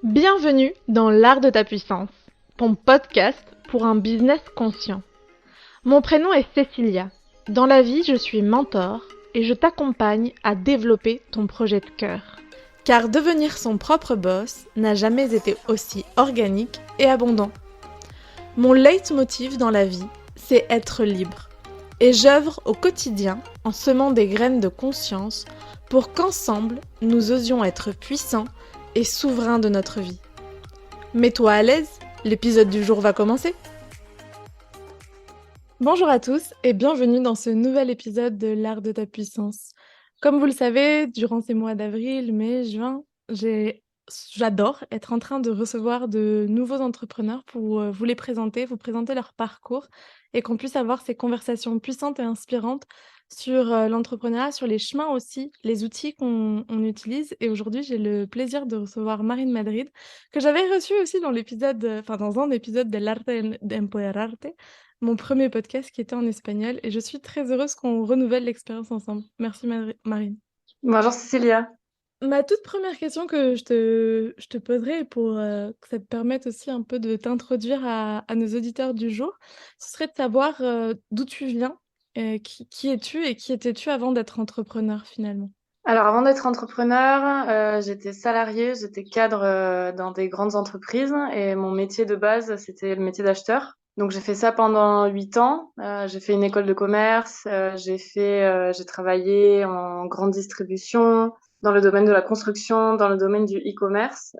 Bienvenue dans l'art de ta puissance, ton podcast pour un business conscient. Mon prénom est Cécilia. Dans la vie, je suis mentor et je t'accompagne à développer ton projet de cœur. Car devenir son propre boss n'a jamais été aussi organique et abondant. Mon leitmotiv dans la vie, c'est être libre. Et j'œuvre au quotidien en semant des graines de conscience pour qu'ensemble, nous osions être puissants et souverains de notre vie. Mets-toi à l'aise, l'épisode du jour va commencer. Bonjour à tous et bienvenue dans ce nouvel épisode de l'art de ta puissance. Comme vous le savez, durant ces mois d'avril, mai, juin, j'adore être en train de recevoir de nouveaux entrepreneurs pour vous les présenter, vous présenter leur parcours et qu'on puisse avoir ces conversations puissantes et inspirantes sur l'entrepreneuriat, sur les chemins aussi, les outils qu'on utilise. Et aujourd'hui, j'ai le plaisir de recevoir Marine Madrid, que j'avais reçue aussi dans dans un épisode de l'Arte d'Empoderarte, mon premier podcast qui était en espagnol. Et je suis très heureuse qu'on renouvelle l'expérience ensemble. Merci Marine. Bonjour Cécilia. Ma toute première question que je te poserai pour que ça te permette aussi un peu de t'introduire à nos auditeurs du jour, ce serait de savoir d'où tu viens, qui es-tu et qui étais-tu avant d'être entrepreneur finalement? Alors avant d'être entrepreneur, j'étais salariée, j'étais cadre dans des grandes entreprises et mon métier de base, c'était le métier d'acheteur. Donc j'ai fait ça pendant 8 ans. J'ai fait une école de commerce, j'ai travaillé en grande distribution, dans le domaine de la construction, dans le domaine du e-commerce.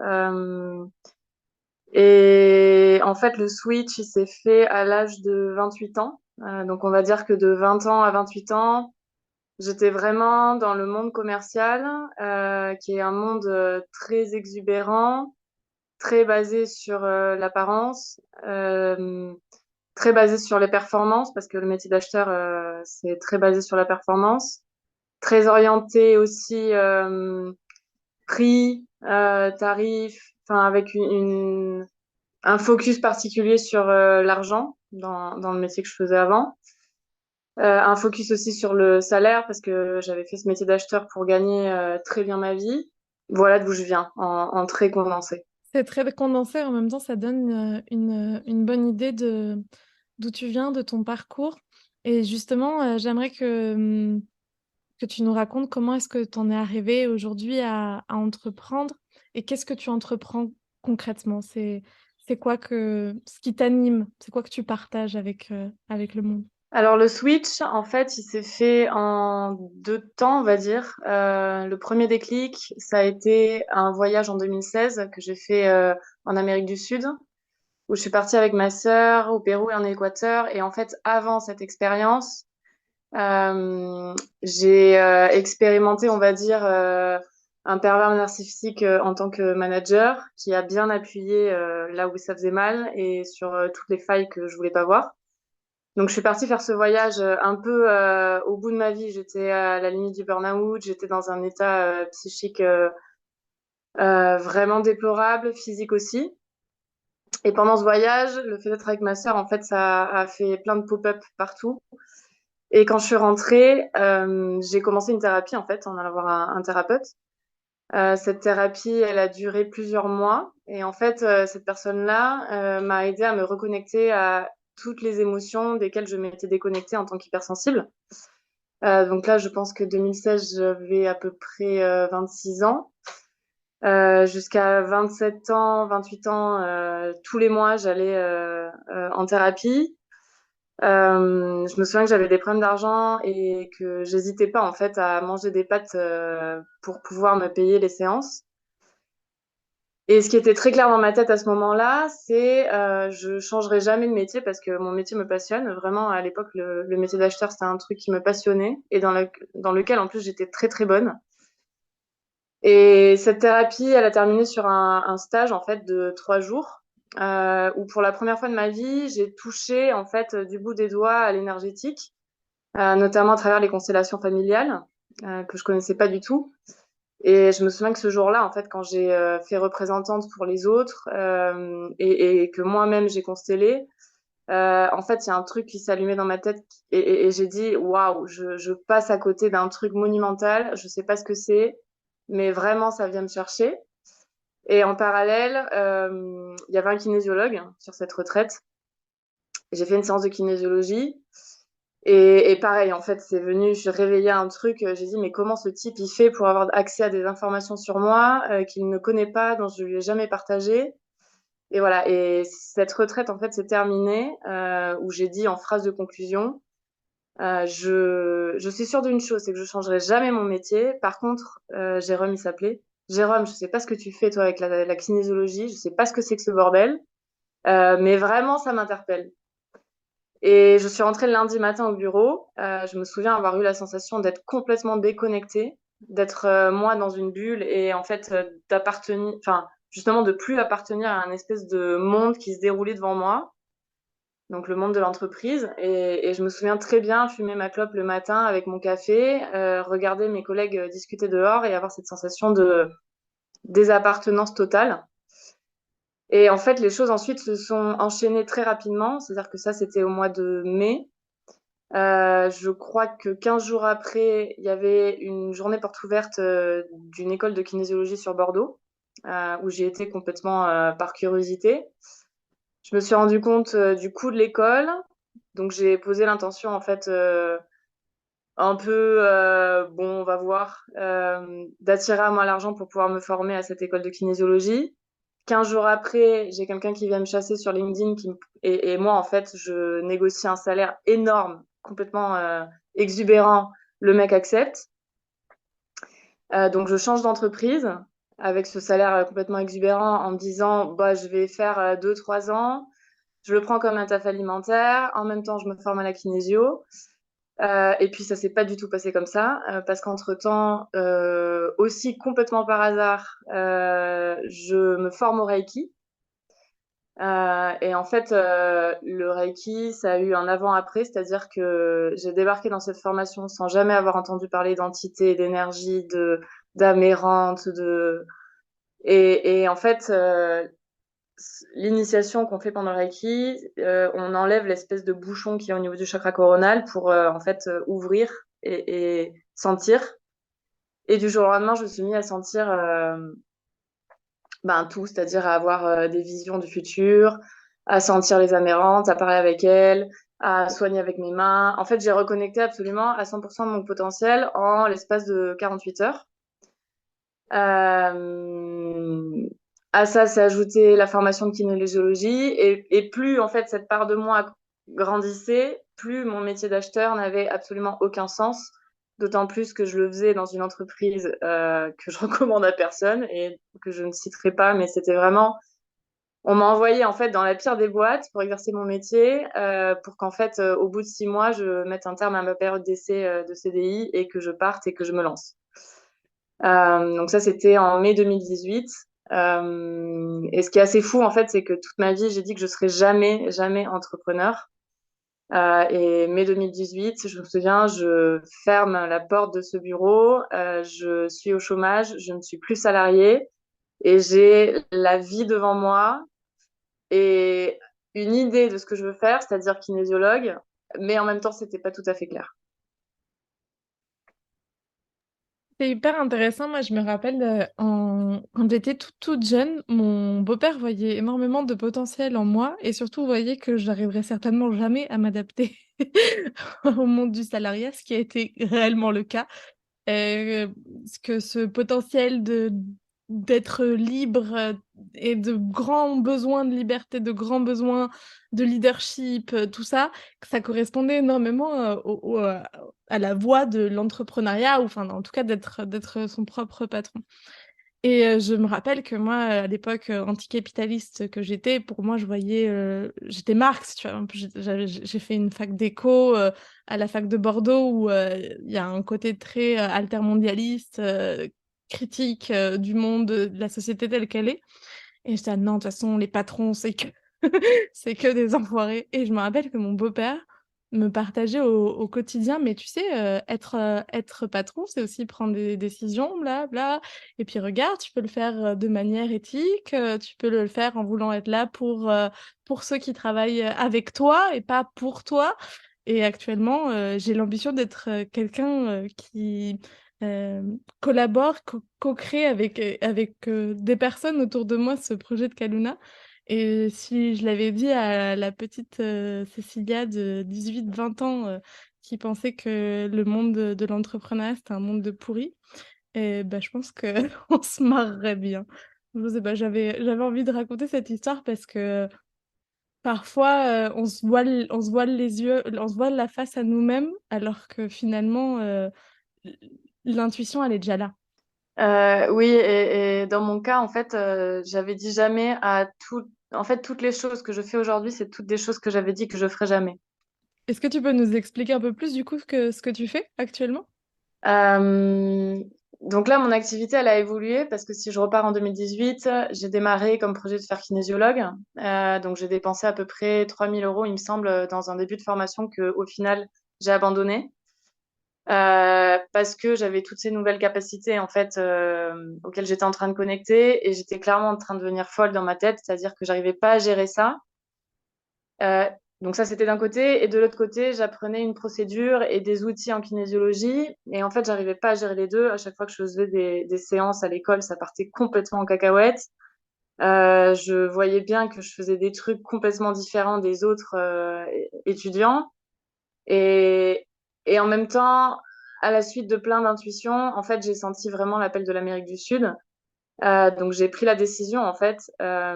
Et en fait, le switch, il s'est fait à l'âge de 28 ans. Donc on va dire que de 20 ans à 28 ans, j'étais vraiment dans le monde commercial, qui est un monde très exubérant, très basé sur l'apparence, très basé sur les performances, parce que le métier d'acheteur, c'est très basé sur la performance, très orienté aussi prix, tarif, enfin avec un focus particulier sur l'argent dans le métier que je faisais avant. Un focus aussi sur le salaire parce que j'avais fait ce métier d'acheteur pour gagner très bien ma vie. Voilà d'où je viens, en très condensé. C'est très condensé, en même temps, ça donne une bonne idée de d'où tu viens, de ton parcours. Et justement, j'aimerais que tu nous racontes comment est-ce que tu en es arrivé aujourd'hui à entreprendre et qu'est-ce que tu entreprends concrètement? C'est quoi ce qui t'anime? C'est quoi que tu partages avec le monde? Alors le switch, en fait, il s'est fait en 2 temps, on va dire. Le premier déclic, ça a été un voyage en 2016 que j'ai fait en Amérique du Sud, où je suis partie avec ma sœur au Pérou et en Équateur. Et en fait, avant cette expérience, Euh, j'ai expérimenté, on va dire, un pervers narcissique en tant que manager qui a bien appuyé là où ça faisait mal et sur toutes les failles que je voulais pas voir. Donc je suis partie faire ce voyage un peu au bout de ma vie. J'étais à la limite du burn-out, j'étais dans un état psychique vraiment déplorable, physique aussi. Et pendant ce voyage, le fait d'être avec ma sœur, en fait, ça a fait plein de pop-up partout. Et quand je suis rentrée, j'ai commencé une thérapie en fait, en allant voir un thérapeute. Cette thérapie, elle a duré plusieurs mois. Et en fait, cette personne-là m'a aidée à me reconnecter à toutes les émotions desquelles je m'étais déconnectée en tant qu'hypersensible. Donc là, je pense que 2016, j'avais à peu près 26 ans. Jusqu'à 27 ans, 28 ans, tous les mois, j'allais en thérapie. Je me souviens que j'avais des problèmes d'argent et que j'hésitais pas en fait à manger des pâtes pour pouvoir me payer les séances. Et ce qui était très clair dans ma tête à ce moment-là, c'est je changerai jamais de métier parce que mon métier me passionne. Vraiment, à l'époque, le métier d'acheteur, c'était un truc qui me passionnait et dans lequel en plus j'étais très très bonne. Et cette thérapie, elle a terminé sur un stage en fait de 3 jours où pour la première fois de ma vie, j'ai touché en fait du bout des doigts à l'énergétique, notamment à travers les constellations familiales que je connaissais pas du tout. Et je me souviens que ce jour-là, en fait, quand j'ai fait représentante pour les autres et que moi-même j'ai constellé, en fait, il y a un truc qui s'allumait dans ma tête et j'ai dit waouh, je passe à côté d'un truc monumental. Je sais pas ce que c'est, mais vraiment, ça vient me chercher. Et en parallèle, il y avait un kinésiologue sur cette retraite. J'ai fait une séance de kinésiologie. Et pareil, en fait, c'est venu, je réveillais un truc, j'ai dit, mais comment ce type, il fait pour avoir accès à des informations sur moi qu'il ne connaît pas, dont je lui ai jamais partagé. Et voilà, et cette retraite, en fait, s'est terminée, où j'ai dit en phrase de conclusion, je suis sûre d'une chose, c'est que je changerai jamais mon métier. Par contre, Jérôme, il s'appelait. Jérôme, je sais pas ce que tu fais, toi, avec la kinésiologie, je sais pas ce que c'est que ce bordel, mais vraiment, ça m'interpelle. Et je suis rentrée le lundi matin au bureau. Je me souviens avoir eu la sensation d'être complètement déconnectée, d'être moi dans une bulle et en fait d'appartenir, enfin justement de plus appartenir à un espèce de monde qui se déroulait devant moi, donc le monde de l'entreprise. Et je me souviens très bien fumer ma clope le matin avec mon café, regarder mes collègues discuter dehors et avoir cette sensation de désappartenance totale. Et en fait, les choses ensuite se sont enchaînées très rapidement. C'est-à-dire que ça, c'était au mois de mai. Je crois que 15 jours après, il y avait une journée porte ouverte d'une école de kinésiologie sur Bordeaux, où j'ai été complètement par curiosité. Je me suis rendu compte du coût de l'école, donc j'ai posé l'intention en fait un peu, bon, on va voir, d'attirer à moi l'argent pour pouvoir me former à cette école de kinésiologie. 15 jours après, j'ai quelqu'un qui vient me chasser sur LinkedIn et moi, en fait, je négocie un salaire énorme, complètement exubérant. Le mec accepte. Donc, je change d'entreprise avec ce salaire complètement exubérant en me disant, bah, je vais faire 2, 3 ans. Je le prends comme un taf alimentaire. En même temps, je me forme à la kinésio. Et puis ça s'est pas du tout passé comme ça, parce qu'entre-temps, aussi complètement par hasard, je me forme au Reiki. Et en fait, le Reiki, ça a eu un avant-après, c'est-à-dire que j'ai débarqué dans cette formation sans jamais avoir entendu parler d'entité, d'énergie, d'amérante, et en fait, l'initiation qu'on fait pendant le Reiki, on enlève l'espèce de bouchon qui est au niveau du chakra coronal pour en fait ouvrir et sentir. Et du jour au lendemain, je me suis mis à sentir ben, tout, c'est-à-dire à avoir des visions du futur, à sentir les amérantes, à parler avec elles, à soigner avec mes mains. En fait, j'ai reconnecté absolument à 100% de mon potentiel en l'espace de 48 heures. Euh, à ça, s'est ajouté la formation de kinésiologie et plus en fait cette part de moi grandissait, plus mon métier d'acheteur n'avait absolument aucun sens. D'autant plus que je le faisais dans une entreprise que je recommande à personne et que je ne citerai pas, mais c'était vraiment, on m'a envoyé en fait dans la pire des boîtes pour exercer mon métier, pour qu'en fait au bout de 6 mois, je mette un terme à ma période d'essai de CDI et que je parte et que je me lance. Donc ça, c'était en mai 2018. Et ce qui est assez fou, en fait, c'est que toute ma vie, j'ai dit que je serais jamais, jamais entrepreneur. Et mai 2018, je me souviens, je ferme la porte de ce bureau, je suis au chômage, je ne suis plus salariée et j'ai la vie devant moi et une idée de ce que je veux faire, c'est-à-dire kinésiologue, mais en même temps, c'était pas tout à fait clair. C'est hyper intéressant. Moi, je me rappelle, quand j'étais toute jeune, mon beau-père voyait énormément de potentiel en moi et surtout voyait que j'arriverais certainement jamais à m'adapter au monde du salariat, ce qui a été réellement le cas. Que ce potentiel d'être libre et de grands besoins de liberté, de grands besoins de leadership, tout ça, que ça correspondait énormément à la voie de l'entrepreneuriat, ou enfin en tout cas d'être son propre patron. Et je me rappelle que moi, à l'époque anticapitaliste que j'étais, pour moi, je voyais, j'étais Marx, tu vois. Un peu, j'ai fait une fac d'éco à la fac de Bordeaux où il y a un côté très altermondialiste, critique du monde, de la société telle qu'elle est. Et j'étais, ah non, de toute façon, les patrons, c'est que c'est que des enfoirés. Et je me rappelle que mon beau-père me partageait au quotidien, mais tu sais, être patron, c'est aussi prendre des décisions, bla bla. Et puis regarde, tu peux le faire de manière éthique, tu peux le faire en voulant être là pour ceux qui travaillent avec toi et pas pour toi. Et actuellement, j'ai l'ambition d'être quelqu'un qui euh, collabore, co-crée avec des personnes autour de moi ce projet de Kaluna. Et si je l'avais dit à la petite Cécilia de 18-20 ans qui pensait que le monde de l'entrepreneuriat c'était un monde de pourris, et ben, je pense que on se marrerait bien. Je sais pas, j'avais envie de raconter cette histoire parce que parfois on se voile les yeux, on se voile la face à nous-mêmes alors que finalement l'intuition elle est déjà là. Oui, et dans mon cas, en fait, j'avais dit jamais à tout. En fait, toutes les choses que je fais aujourd'hui, c'est toutes des choses que j'avais dit que je ferais jamais. Est-ce que tu peux nous expliquer un peu plus du coup ce que tu fais actuellement? Euh, donc là, mon activité, elle a évolué parce que si je repars en 2018, j'ai démarré comme projet de faire kinésiologue. Donc j'ai dépensé à peu près 3 000 euros, il me semble, dans un début de formation que au final, j'ai abandonné. Parce que j'avais toutes ces nouvelles capacités en fait auxquelles j'étais en train de connecter et j'étais clairement en train de devenir folle dans ma tête, c'est-à-dire que j'arrivais pas à gérer ça. Euh, donc ça c'était d'un côté et de l'autre côté j'apprenais une procédure et des outils en kinésiologie et en fait j'arrivais pas à gérer les deux. À chaque fois que je faisais des séances à l'école, ça partait complètement en cacahuète. Je voyais bien que je faisais des trucs complètement différents des autres étudiants. Et, et en même temps, à la suite de plein d'intuitions, en fait, j'ai senti vraiment l'appel de l'Amérique du Sud. Donc, j'ai pris la décision, en fait.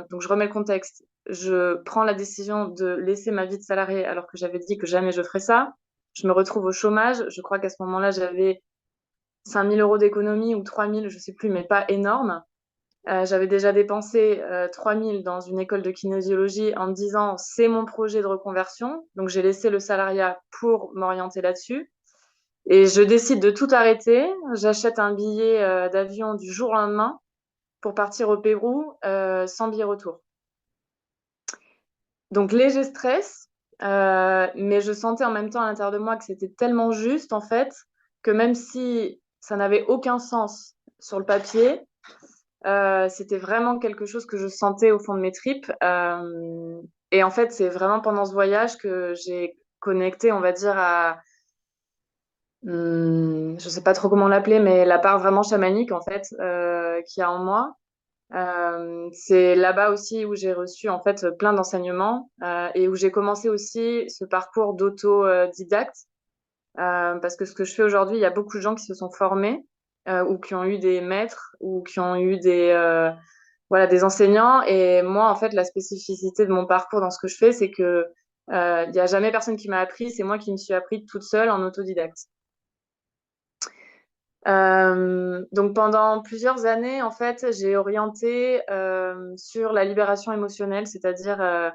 Donc, je remets le contexte. Je prends la décision de laisser ma vie de salarié alors que j'avais dit que jamais je ferais ça. Je me retrouve au chômage. Je crois qu'à ce moment-là, j'avais 5 000 euros d'économie ou 3 000, je sais plus, mais pas énorme. J'avais déjà dépensé 3 000 dans une école de kinésiologie en me disant c'est mon projet de reconversion. Donc j'ai laissé le salariat pour m'orienter là-dessus. Et je décide de tout arrêter. J'achète un billet d'avion du jour au lendemain pour partir au Pérou sans billet retour. Donc léger stress, mais je sentais en même temps à l'intérieur de moi que c'était tellement juste en fait que même si ça n'avait aucun sens sur le papier, c'était vraiment quelque chose que je sentais au fond de mes tripes. Et en fait, c'est vraiment pendant ce voyage que j'ai connecté, on va dire, à, je sais pas trop comment l'appeler, mais la part vraiment chamanique, en fait, qu'il y a en moi. C'est là-bas aussi où j'ai reçu, en fait, plein d'enseignements et où j'ai commencé aussi ce parcours d'autodidacte. Parce que ce que je fais aujourd'hui, il y a beaucoup de gens qui se sont formés ou qui ont eu des maîtres ou qui ont eu voilà, des enseignants. Et moi, en fait, la spécificité de mon parcours dans ce que je fais, c'est que il y a jamais personne qui m'a appris, c'est moi qui me suis appris toute seule en autodidacte. Donc pendant plusieurs années, en fait, j'ai orienté sur la libération émotionnelle, c'est-à-dire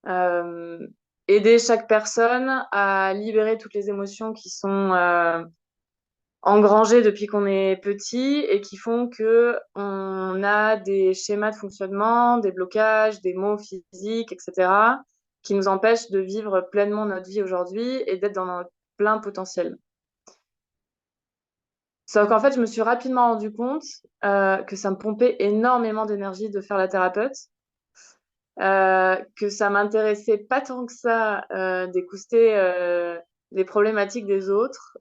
euh, aider chaque personne à libérer toutes les émotions qui sont engrangées depuis qu'on est petit et qui font que on a des schémas de fonctionnement, des blocages, des maux physiques, etc., qui nous empêchent de vivre pleinement notre vie aujourd'hui et d'être dans notre plein potentiel. Sauf qu'en fait, je me suis rapidement rendu compte que ça me pompait énormément d'énergie de faire la thérapeute, que ça m'intéressait pas tant que ça d'écouter les problématiques des autres.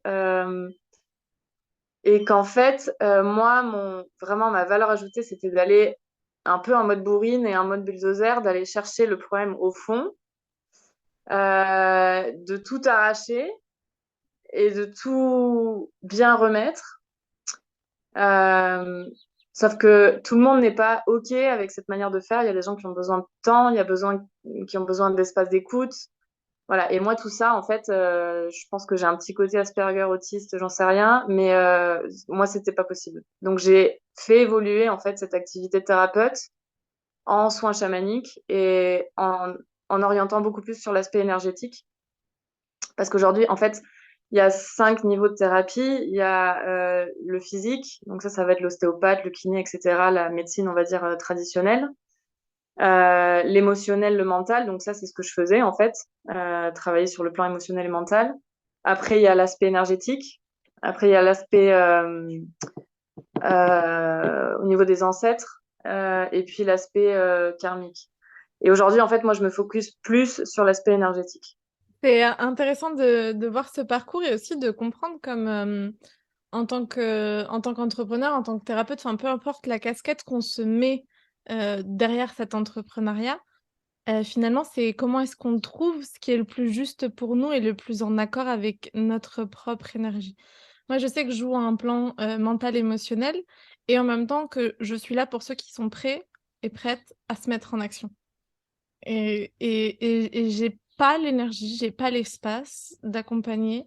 Et qu'en fait, moi, vraiment, ma valeur ajoutée, c'était d'aller un peu en mode bourrine et en mode bulldozer, d'aller chercher le problème au fond, de tout arracher et de tout bien remettre. Euh, Sauf que tout le monde n'est pas OK avec cette manière de faire. Il y a des gens qui ont besoin de temps, il y a qui ont besoin d'espace d'écoute. Voilà. Et moi, tout ça, en fait, je pense que j'ai un petit côté Asperger autiste, j'en sais rien, mais moi, c'était pas possible. Donc, j'ai fait évoluer, en fait, cette activité de thérapeute en soins chamaniques et en orientant beaucoup plus sur l'aspect énergétique. Parce qu'aujourd'hui, en fait, il y a 5 niveaux de thérapie. Il y a le physique, donc ça va être l'ostéopathe, le kiné, etc., la médecine, on va dire, traditionnelle. L'émotionnel, le mental, donc ça, c'est ce que je faisais, en fait, travailler sur le plan émotionnel et mental. Après, il y a l'aspect énergétique. Après, il y a l'aspect au niveau des ancêtres. Et puis l'aspect karmique. Et aujourd'hui, en fait, moi, je me focus plus sur l'aspect énergétique. C'est intéressant de voir ce parcours et aussi de comprendre comme en tant qu'entrepreneur, en tant que thérapeute, enfin, peu importe la casquette qu'on se met derrière cet entrepreneuriat, finalement, c'est comment est-ce qu'on trouve ce qui est le plus juste pour nous et le plus en accord avec notre propre énergie. Moi, je sais que je joue à un plan mental, émotionnel, et en même temps que je suis là pour ceux qui sont prêts et prêtes à se mettre en action. Et j'ai pas l'énergie, j'ai pas l'espace d'accompagner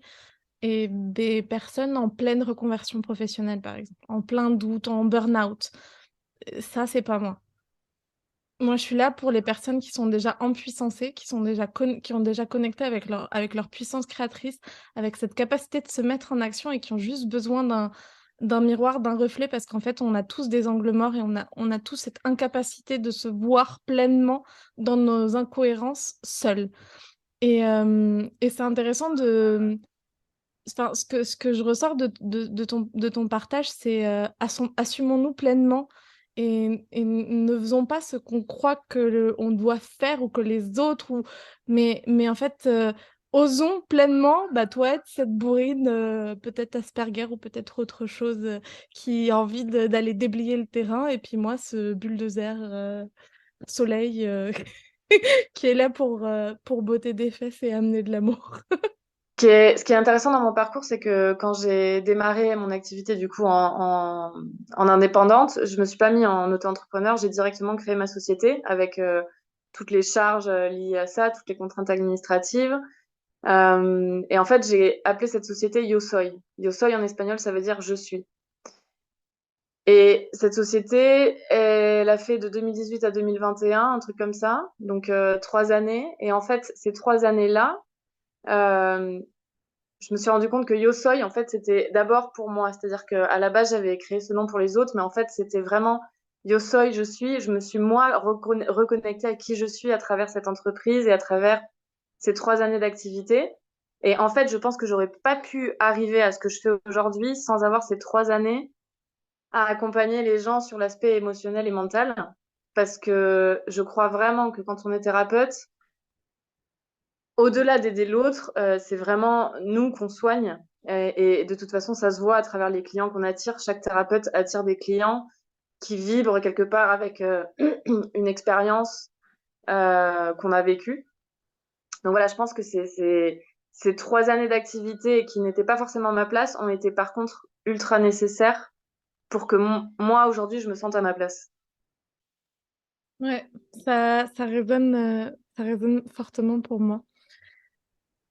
et des personnes en pleine reconversion professionnelle, par exemple, en plein doute, en burn-out. Ça, c'est pas moi. Moi, je suis là pour les personnes qui sont déjà empuissancées, qui ont déjà connecté avec leur puissance créatrice, avec cette capacité de se mettre en action et qui ont juste besoin d'un miroir, d'un reflet, parce qu'en fait, on a tous des angles morts et on a tous cette incapacité de se voir pleinement dans nos incohérences seuls. Et c'est intéressant enfin, ce que je ressors de ton partage, c'est assumons-nous pleinement et ne faisons pas ce qu'on croit on doit faire ou que les autres, mais en fait, osons pleinement, bah, toi, être cette bourrine, peut-être Asperger ou peut-être autre chose, qui a envie d'aller déblayer le terrain, et puis moi, ce bulldozer soleil qui est là pour botter des fesses et amener de l'amour. Ce qui est intéressant dans mon parcours, c'est que quand j'ai démarré mon activité du coup en indépendante, je me suis pas mis en auto-entrepreneur, j'ai directement créé ma société avec toutes les charges liées à ça, toutes les contraintes administratives. Et en fait, j'ai appelé cette société Yo Soy. Yo Soy en espagnol, ça veut dire je suis. Et cette société, elle a fait de 2018 à 2021, un truc comme ça, donc 3 années. Et en fait, ces 3 années-là, euh, je me suis rendu compte que Yosoy, en fait, c'était d'abord pour moi. C'est-à-dire qu'à la base, j'avais créé ce nom pour les autres, mais en fait, c'était vraiment Yosoy, je suis. Je me suis, moi, reconnectée à qui je suis à travers cette entreprise et à travers ces 3 années d'activité. Et en fait, je pense que j'aurais pas pu arriver à ce que je fais aujourd'hui sans avoir ces 3 années à accompagner les gens sur l'aspect émotionnel et mental. Parce que je crois vraiment que quand on est thérapeute, au-delà d'aider l'autre, c'est vraiment nous qu'on soigne. Et de toute façon, ça se voit à travers les clients qu'on attire. Chaque thérapeute attire des clients qui vibrent quelque part avec une expérience qu'on a vécue. Donc voilà, je pense que ces 3 années d'activité qui n'étaient pas forcément ma place ont été par contre ultra nécessaires pour que moi, aujourd'hui, je me sente à ma place. Ouais, ça résonne fortement pour moi.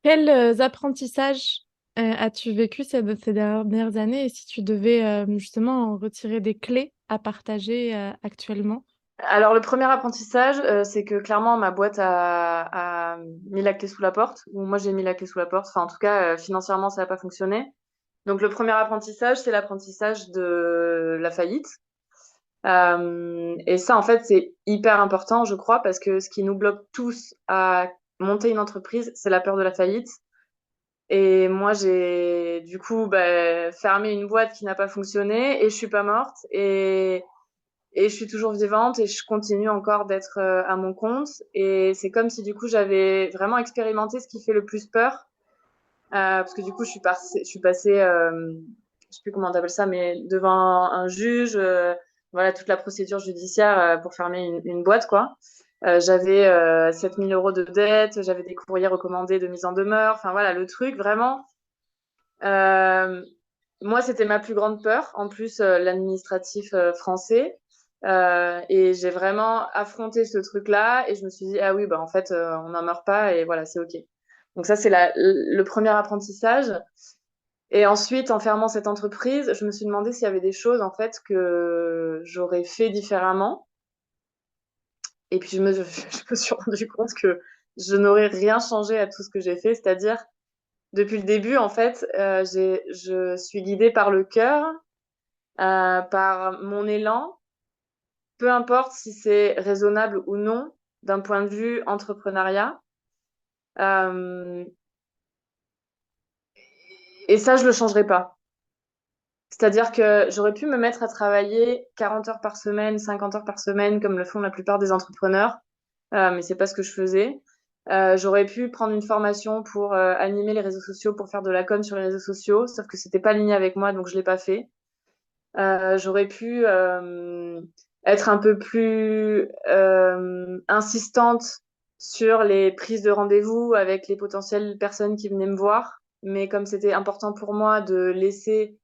Quels apprentissages as-tu vécu ces dernières années, et si tu devais justement en retirer des clés à partager actuellement? Alors, le premier apprentissage, c'est que clairement, ma boîte a mis la clé sous la porte, ou moi j'ai mis la clé sous la porte. Enfin, en tout cas, financièrement, ça n'a pas fonctionné. Donc, le premier apprentissage, c'est l'apprentissage de la faillite. Et ça, en fait, c'est hyper important, je crois, parce que ce qui nous bloque tous à monter une entreprise, c'est la peur de la faillite. Et moi, j'ai du coup fermé une boîte qui n'a pas fonctionné et je suis pas morte. Et je suis toujours vivante et je continue encore d'être à mon compte. Et c'est comme si du coup j'avais vraiment expérimenté ce qui fait le plus peur. Parce que du coup je suis passée je sais plus comment on appelle ça, mais devant un juge, voilà toute la procédure judiciaire pour fermer une boîte quoi. J'avais 7 000 euros de dette, j'avais des courriers recommandés de mise en demeure. Enfin voilà le truc vraiment. Euh, Moi, c'était ma plus grande peur. En plus, l'administratif français. Et j'ai vraiment affronté ce truc-là et je me suis dit, ah oui, bah en fait, on n'en meurt pas et voilà, c'est OK. Donc ça, c'est le premier apprentissage. Et ensuite, en fermant cette entreprise, je me suis demandé s'il y avait des choses en fait que j'aurais fait différemment. Et puis je me suis rendu compte que je n'aurais rien changé à tout ce que j'ai fait, c'est-à-dire depuis le début, en fait, je suis guidée par le cœur, par mon élan, peu importe si c'est raisonnable ou non d'un point de vue entrepreneuriat. Euh, et ça, je le changerai pas. C'est-à-dire que j'aurais pu me mettre à travailler 40 heures par semaine, 50 heures par semaine, comme le font la plupart des entrepreneurs, mais c'est pas ce que je faisais. J'aurais pu prendre une formation pour animer les réseaux sociaux, pour faire de la com sur les réseaux sociaux, sauf que c'était pas aligné avec moi, donc je l'ai pas fait. J'aurais pu être un peu plus insistante sur les prises de rendez-vous avec les potentielles personnes qui venaient me voir. Mais comme c'était important pour moi de laisser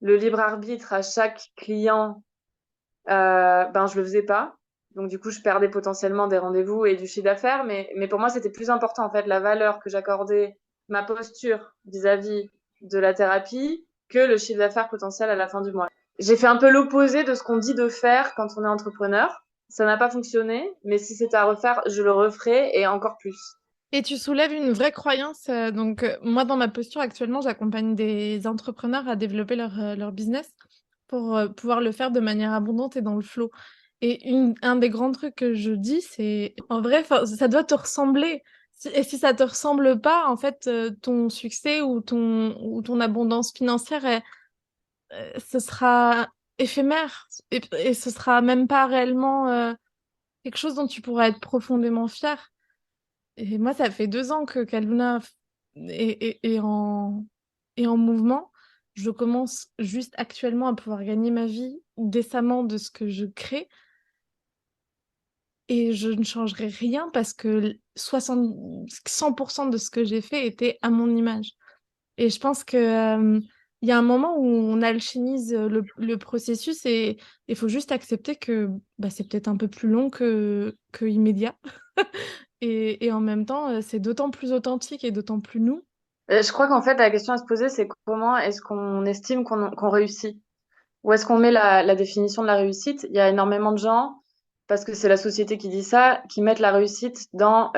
le libre arbitre à chaque client, ben je le faisais pas. Donc du coup, je perdais potentiellement des rendez-vous et du chiffre d'affaires. Mais pour moi, c'était plus important en fait la valeur que j'accordais, ma posture vis-à-vis de la thérapie que le chiffre d'affaires potentiel à la fin du mois. J'ai fait un peu l'opposé de ce qu'on dit de faire quand on est entrepreneur. Ça n'a pas fonctionné, mais si c'était à refaire, je le referais et encore plus. Et tu soulèves une vraie croyance. Moi, dans ma posture actuellement, j'accompagne des entrepreneurs à développer leur business pour pouvoir le faire de manière abondante et dans le flow. Et un des grands trucs que je dis, c'est en vrai, 'fin, ça doit te ressembler. Et si ça te ressemble pas, en fait, ton succès ou ton abondance financière, ce sera éphémère et ce sera même pas réellement quelque chose dont tu pourras être profondément fier. Et moi, ça fait 2 ans que Kaluna est en mouvement. Je commence juste actuellement à pouvoir gagner ma vie décemment de ce que je crée et je ne changerai rien parce que 100% de ce que j'ai fait était à mon image. Et je pense que, il y a un moment où on alchimise le processus et il faut juste accepter que bah, c'est peut-être un peu plus long que immédiat. Et en même temps, c'est d'autant plus authentique et d'autant plus nous. Je crois qu'en fait, la question à se poser, c'est comment est-ce qu'on estime qu'on réussit? Où est-ce qu'on met la définition de la réussite? Il y a énormément de gens, parce que c'est la société qui dit ça, qui mettent la réussite dans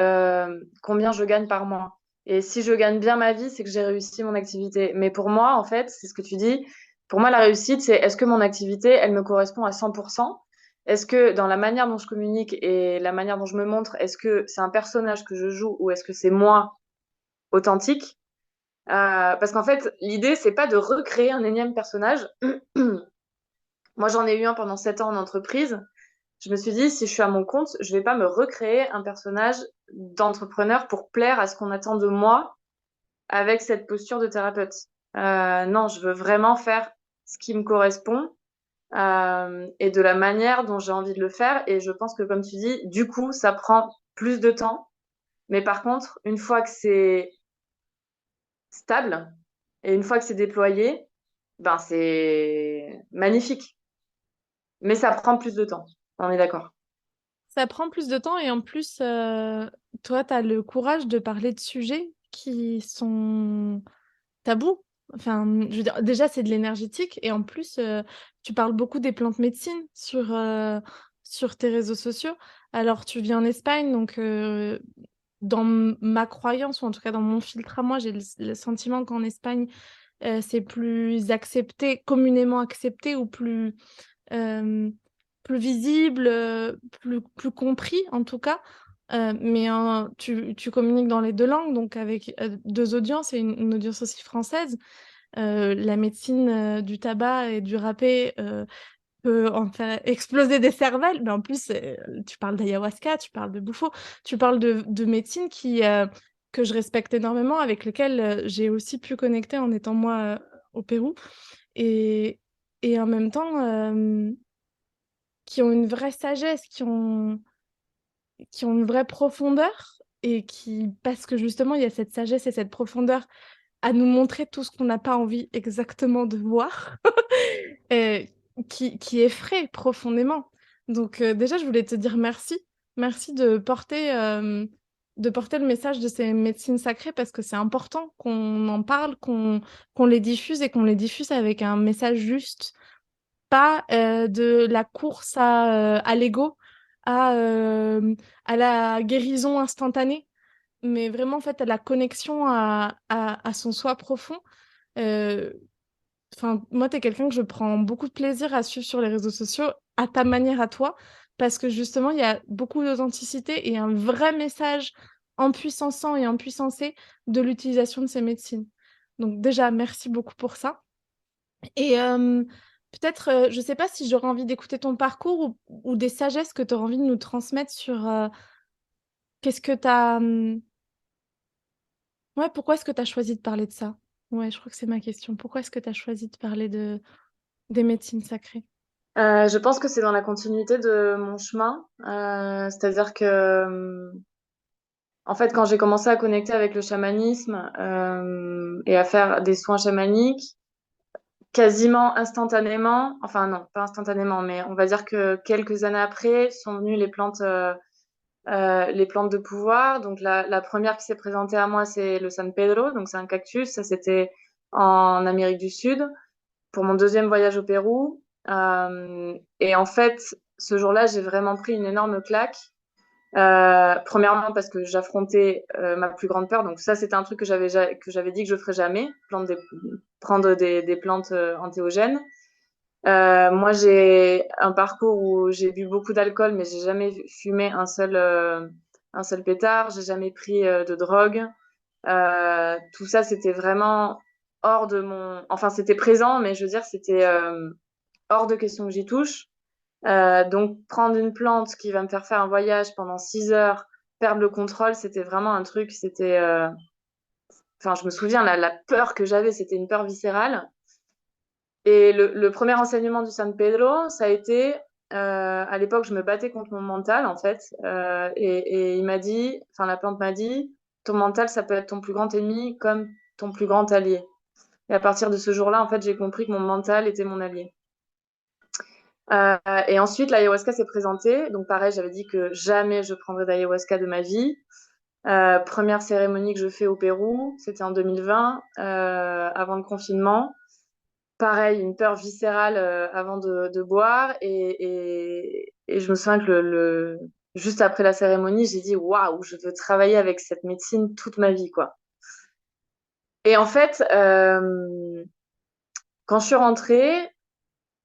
combien je gagne par mois. Et si je gagne bien ma vie, c'est que j'ai réussi mon activité. Mais pour moi, en fait, c'est ce que tu dis. Pour moi, la réussite, c'est est-ce que mon activité, elle me correspond à 100%? Est-ce que dans la manière dont je communique et la manière dont je me montre, est-ce que c'est un personnage que je joue ou est-ce que c'est moi authentique? Parce qu'en fait, l'idée, c'est pas de recréer un énième personnage. Moi, j'en ai eu un pendant 7 ans en entreprise. Je me suis dit, si je suis à mon compte, je vais pas me recréer un personnage d'entrepreneur pour plaire à ce qu'on attend de moi avec cette posture de thérapeute. Non, je veux vraiment faire ce qui me correspond et de la manière dont j'ai envie de le faire. Et je pense que, comme tu dis, du coup, ça prend plus de temps. Mais par contre, une fois que c'est stable et une fois que c'est déployé, ben c'est magnifique. Mais ça prend plus de temps. On est d'accord. Ça prend plus de temps et en plus, toi, tu as le courage de parler de sujets qui sont tabous. Enfin, je veux dire, déjà, c'est de l'énergétique et en plus, tu parles beaucoup des plantes médecines sur tes réseaux sociaux. Alors, tu vis en Espagne, donc dans ma croyance, ou en tout cas dans mon filtre à moi, j'ai le sentiment qu'en Espagne, c'est plus accepté, communément accepté ou euh, plus visible, plus compris en tout cas. Mais tu communiques dans les deux langues, donc avec deux audiences et une audience aussi française. La médecine du tabac et du râpé peut en faire exploser des cervelles, mais en plus, tu parles d'ayahuasca, tu parles de bouffo, tu parles de médecine que je respecte énormément, avec lesquelles j'ai aussi pu connecter en étant moi au Pérou. Et, et en même temps, qui ont une vraie sagesse, qui ont une vraie profondeur et qui, parce que justement, il y a cette sagesse et cette profondeur à nous montrer tout ce qu'on n'a pas envie exactement de voir, et qui effraie profondément. Donc déjà, je voulais te dire merci. Merci de porter le message de ces médecines sacrées parce que c'est important qu'on en parle, qu'on les diffuse et qu'on les diffuse avec un message juste, pas de la course à l'ego, à, euh, à la guérison instantanée, mais vraiment en fait à la connexion à son soi profond. Euh, Enfin, moi, tu es quelqu'un que je prends beaucoup de plaisir à suivre sur les réseaux sociaux, à ta manière à toi, parce que justement, il y a beaucoup d'authenticité et un vrai message en puissançant et en puissancé de l'utilisation de ces médecines. Donc déjà, merci beaucoup pour ça. Et peut-être, je ne sais pas si j'aurais envie d'écouter ton parcours ou des sagesses que tu auras envie de nous transmettre sur Qu'est-ce que t'as... Ouais, pourquoi est-ce que t'as choisi de parler de ça? Ouais, je crois que c'est ma question. Pourquoi est-ce que t'as choisi de parler des médecines sacrées? Je pense que c'est dans la continuité de mon chemin. C'est-à-dire que, en fait, quand j'ai commencé à connecter avec le chamanisme et à faire des soins chamaniques, quasiment instantanément, enfin non, pas instantanément, mais on va dire que quelques années après sont venues les plantes de pouvoir. Donc la première qui s'est présentée à moi, c'est le San Pedro, donc c'est un cactus. Ça, c'était en Amérique du Sud pour mon deuxième voyage au Pérou. Et en fait, ce jour-là, j'ai vraiment pris une énorme claque. Premièrement parce que j'affrontais ma plus grande peur. Donc ça, c'était un truc que j'avais dit que je ferais jamais, prendre des plantes antéogènes. Moi, j'ai un parcours où j'ai bu beaucoup d'alcool, mais j'ai jamais fumé un seul pétard. J'ai jamais pris de drogue. Tout ça, c'était vraiment hors de mon. Enfin, c'était présent, mais je veux dire, c'était hors de question que j'y touche. Donc, prendre une plante qui va me faire faire un voyage pendant 6 heures, perdre le contrôle, c'était vraiment un truc. Enfin, je me souviens, la peur que j'avais, c'était une peur viscérale. Et le premier enseignement du San Pedro, ça a été, à l'époque, je me battais contre mon mental, en fait, et il m'a dit, enfin, la plante m'a dit, ton mental, ça peut être ton plus grand ennemi comme ton plus grand allié. Et à partir de ce jour-là, en fait, j'ai compris que mon mental était mon allié. Euh, et ensuite, l'ayahuasca s'est présentée. Donc, pareil, j'avais dit que jamais je prendrais d'ayahuasca de ma vie. Première cérémonie que je fais au Pérou, c'était en 2020, avant le confinement. Pareil, une peur viscérale avant de boire. Et je me souviens que juste après la cérémonie, j'ai dit, waouh, je veux travailler avec cette médecine toute ma vie, quoi. Et en fait, quand je suis rentrée,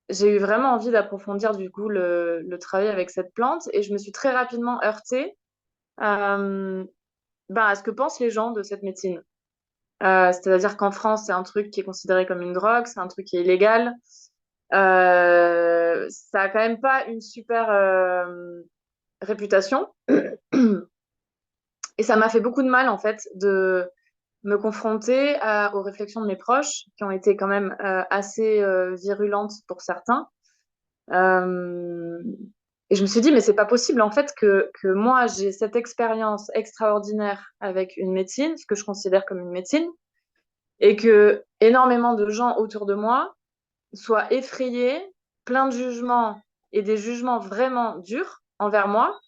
j'ai eu vraiment envie d'approfondir du coup le travail avec cette plante et je me suis très rapidement heurtée euh, à ce que pensent les gens de cette médecine. C'est-à-dire qu'en France, c'est un truc qui est considéré comme une drogue, c'est un truc qui est illégal. Ça a quand même pas une super réputation. Et ça m'a fait beaucoup de mal, en fait, de me confronter aux réflexions de mes proches, qui ont été quand même assez virulentes pour certains. Euh, et je me suis dit, mais c'est pas possible, en fait, que moi, j'ai cette expérience extraordinaire avec une médecine, ce que je considère comme une médecine, et que énormément de gens autour de moi soient effrayés, plein de jugements et des jugements vraiment durs envers moi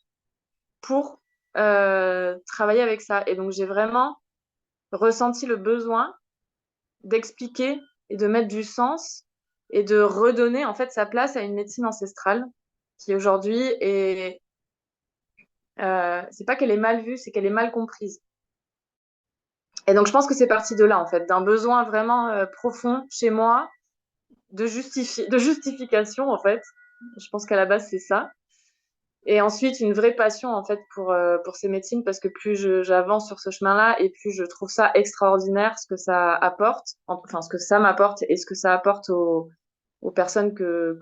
pour travailler avec ça. Et donc, j'ai vraiment ressenti le besoin d'expliquer et de mettre du sens et de redonner en fait sa place à une médecine ancestrale qui aujourd'hui est c'est pas qu'elle est mal vue, c'est qu'elle est mal comprise. Et donc je pense que c'est parti de là en fait, d'un besoin vraiment profond chez moi de justification en fait. Je pense qu'à la base c'est ça. Et ensuite une vraie passion en fait pour ces médecines parce que j'avance sur ce chemin-là et plus je trouve ça extraordinaire ce que ça apporte, enfin ce que ça m'apporte et ce que ça apporte aux personnes que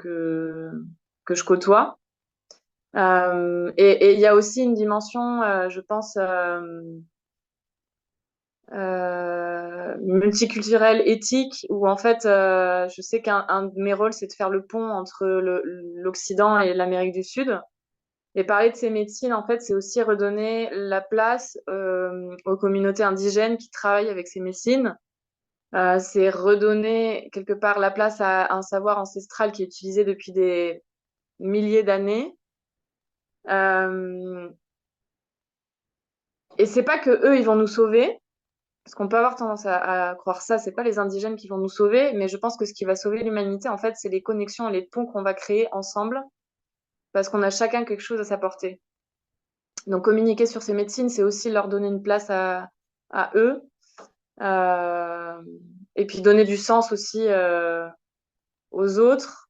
je côtoie. Et il y a aussi une dimension, je pense, multiculturelle, éthique, où en fait, je sais qu'un de mes rôles, c'est de faire le pont entre l'Occident et l'Amérique du Sud. Et parler de ces médecines, en fait, c'est aussi redonner la place aux communautés indigènes qui travaillent avec ces médecines. C'est redonner quelque part la place à un savoir ancestral qui est utilisé depuis des milliers d'années. Euh, et c'est pas que eux, ils vont nous sauver, parce qu'on peut avoir tendance à croire ça. C'est pas les indigènes qui vont nous sauver, mais je pense que ce qui va sauver l'humanité, en fait, c'est les connexions et les ponts qu'on va créer ensemble, parce qu'on a chacun quelque chose à s'apporter. Donc communiquer sur ces médecines, c'est aussi leur donner une place à eux, euh, et puis donner du sens aussi aux autres.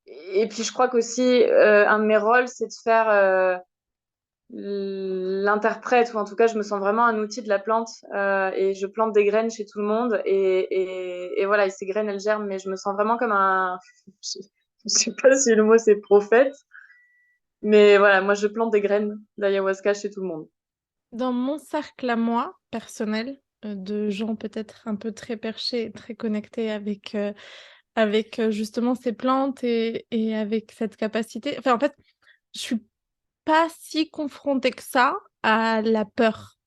Et puis je crois qu'aussi un de mes rôles, c'est de faire l'interprète, ou en tout cas, je me sens vraiment un outil de la plante et je plante des graines chez tout le monde et voilà, et ces graines, elles germent, mais je me sens vraiment comme je sais pas si le mot c'est prophète, mais voilà, moi je plante des graines d'ayahuasca chez tout le monde. Dans mon cercle à moi, personnel, de gens peut-être un peu très perchés, et très connectés avec justement ces plantes et avec cette capacité. Enfin, en fait, je suis pas si confrontée que ça à la peur.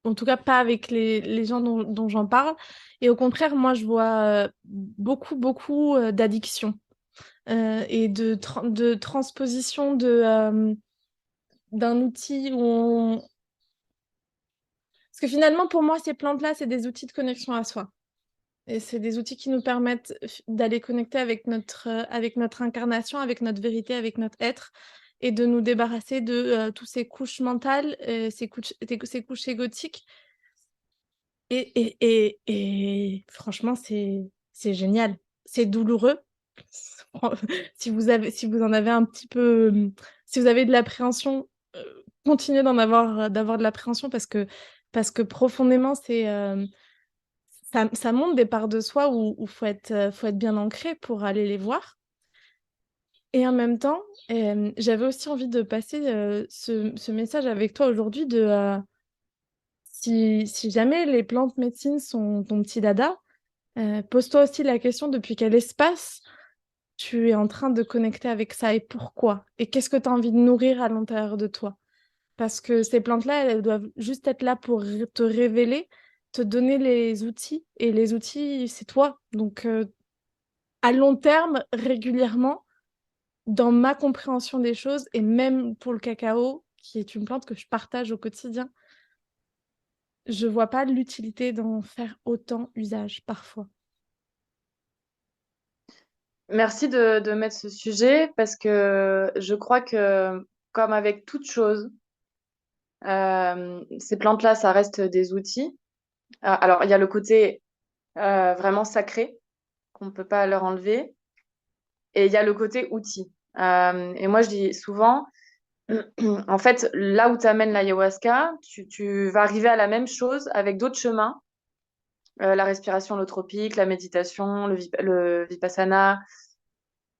En tout cas, pas avec les gens dont j'en parle. Et au contraire, moi, je vois beaucoup d'addictions et de transposition d'un outil où on... Parce que finalement, pour moi, ces plantes-là, c'est des outils de connexion à soi. Et c'est des outils qui nous permettent d'aller connecter avec notre incarnation, avec notre vérité, avec notre être, et de nous débarrasser de toutes ces couches mentales, ces couches égotiques. Et franchement, c'est génial. C'est douloureux. Si vous en avez un petit peu, si vous avez de l'appréhension, continuez d'avoir de l'appréhension parce que profondément, ça montre des parts de soi où faut être bien ancré pour aller les voir. Et en même temps, j'avais aussi envie de passer ce message avec toi aujourd'hui si jamais les plantes médecines sont ton petit dada, pose-toi aussi la question depuis quel espace tu es en train de connecter avec ça et pourquoi? Et qu'est-ce que tu as envie de nourrir à l'intérieur de toi? Parce que ces plantes-là, elles doivent juste être là pour te révéler, te donner les outils. Et les outils, c'est toi. Donc, à long terme, régulièrement, dans ma compréhension des choses, et même pour le cacao, qui est une plante que je partage au quotidien, je vois pas l'utilité d'en faire autant usage parfois. Merci de mettre ce sujet parce que je crois que, comme avec toute chose, ces plantes-là, ça reste des outils. Alors, il y a le côté vraiment sacré qu'on ne peut pas leur enlever et il y a le côté outil. Et moi, je dis souvent, en fait, là où t'amènes l'ayahuasca, tu vas arriver à la même chose avec d'autres chemins. La respiration holotropique, la méditation, le vipassana.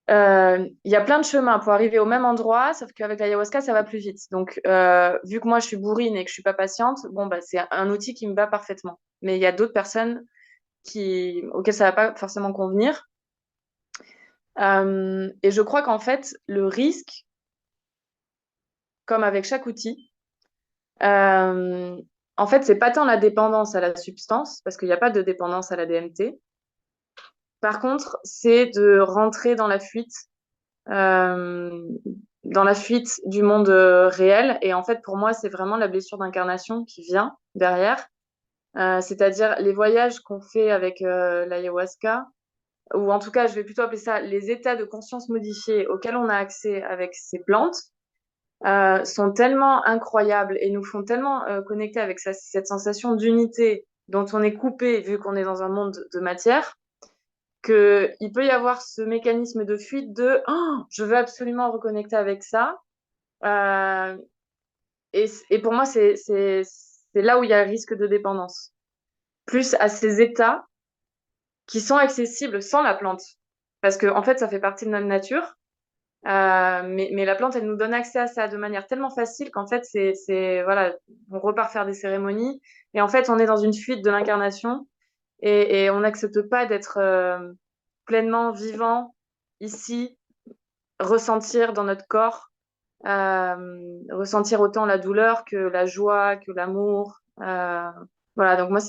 Il y a plein de chemins pour arriver au même endroit, sauf qu'avec l'ayahuasca, ça va plus vite. Donc, vu que moi, je suis bourrine et que je suis pas patiente, bon, bah, c'est un outil qui me va parfaitement. Mais il y a d'autres personnes auxquelles ça va pas forcément convenir. Et je crois qu'en fait, le risque, comme avec chaque outil, euh, en fait, c'est pas tant la dépendance à la substance, parce qu'il n'y a pas de dépendance à la DMT. Par contre, c'est de rentrer euh, dans la fuite du monde réel. Et en fait, pour moi, c'est vraiment la blessure d'incarnation qui vient derrière. C'est-à-dire les voyages qu'on fait avec l'ayahuasca, ou en tout cas, je vais plutôt appeler ça les états de conscience modifiés auxquels on a accès avec ces plantes, sont tellement incroyables et nous font tellement connecter avec cette sensation d'unité dont on est coupé vu qu'on est dans un monde de matière, que il peut y avoir ce mécanisme de fuite de oh, je veux absolument reconnecter avec ça. Euh, et pour moi, c'est là où il y a le risque de dépendance. Plus à ces états qui sont accessibles sans la plante. Parce que, en fait, ça fait partie de notre nature. Mais la plante, elle nous donne accès à ça de manière tellement facile qu'en fait, voilà, on repart faire des cérémonies. Et en fait, on est dans une fuite de l'incarnation et on n'accepte pas d'être pleinement vivant ici, ressentir dans notre corps, ressentir autant la douleur que la joie, que l'amour. Voilà, donc moi,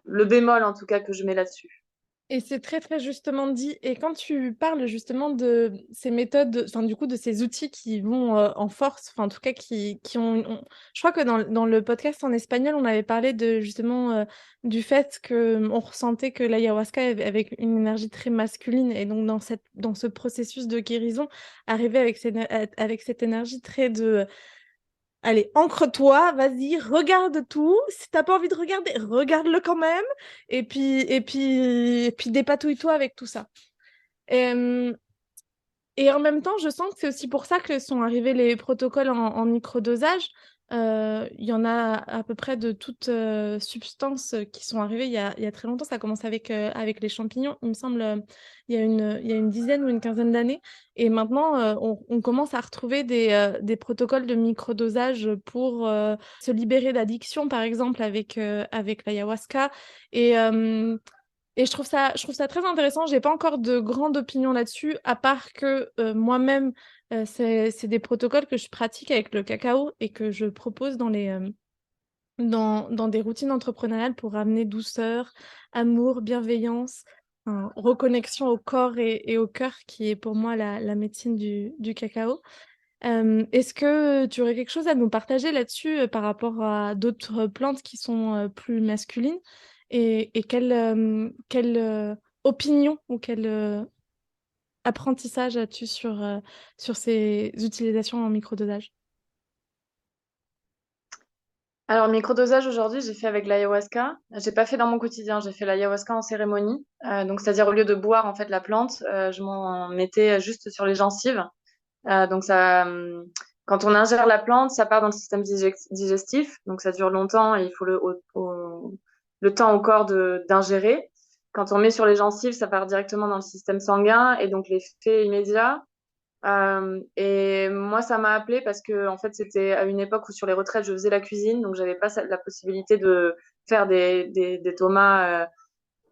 le bémol en tout cas que je mets là-dessus. Et c'est très justement dit. Et quand tu parles justement de ces méthodes, enfin du coup de ces outils qui vont en force, enfin en tout cas qui je crois que dans le podcast en espagnol, on avait parlé de justement du fait que on ressentait que l'ayahuasca avait une énergie très masculine et donc dans ce processus de guérison, arriver avec cette énergie très de allez, ancre-toi, vas-y, regarde tout. Si t'as pas envie de regarder, regarde-le quand même. Et puis dépatouille-toi avec tout ça. Et, et en même temps, je sens que c'est aussi pour ça que sont arrivés les protocoles en microdosage, Il y en a à peu près de toutes substances qui sont arrivées il y a très longtemps. Ça a commencé avec les champignons, il me semble, il y a une dizaine ou une quinzaine d'années. Et maintenant, on commence à retrouver des protocoles de microdosage pour se libérer d'addiction, par exemple, avec l'ayahuasca. Et, euh, et je trouve ça très intéressant. J'ai pas encore de grande opinion là-dessus, à part que moi-même, c'est des protocoles que je pratique avec le cacao et que je propose dans des routines entrepreneuriales pour amener douceur, amour, bienveillance, reconnexion au corps et au cœur, qui est pour moi la médecine du cacao. Est-ce que tu aurais quelque chose à nous partager là-dessus par rapport à d'autres plantes qui sont plus masculines et quelle opinion ou quel apprentissage as-tu sur ces utilisations en microdosage? Alors, microdosage aujourd'hui, j'ai fait avec l'ayahuasca. J'ai pas fait dans mon quotidien, j'ai fait l'ayahuasca en cérémonie. Donc, c'est-à-dire au lieu de boire en fait la plante, je m'en mettais juste sur les gencives. Donc quand on ingère la plante, ça part dans le système digestif, donc ça dure longtemps et il faut le temps au corps d'ingérer. Quand on met sur les gencives, ça part directement dans le système sanguin et donc l'effet immédiat. Et moi, ça m'a appelé parce que en fait, c'était à une époque où sur les retraites, je faisais la cuisine, donc j'avais pas la possibilité de faire des tomates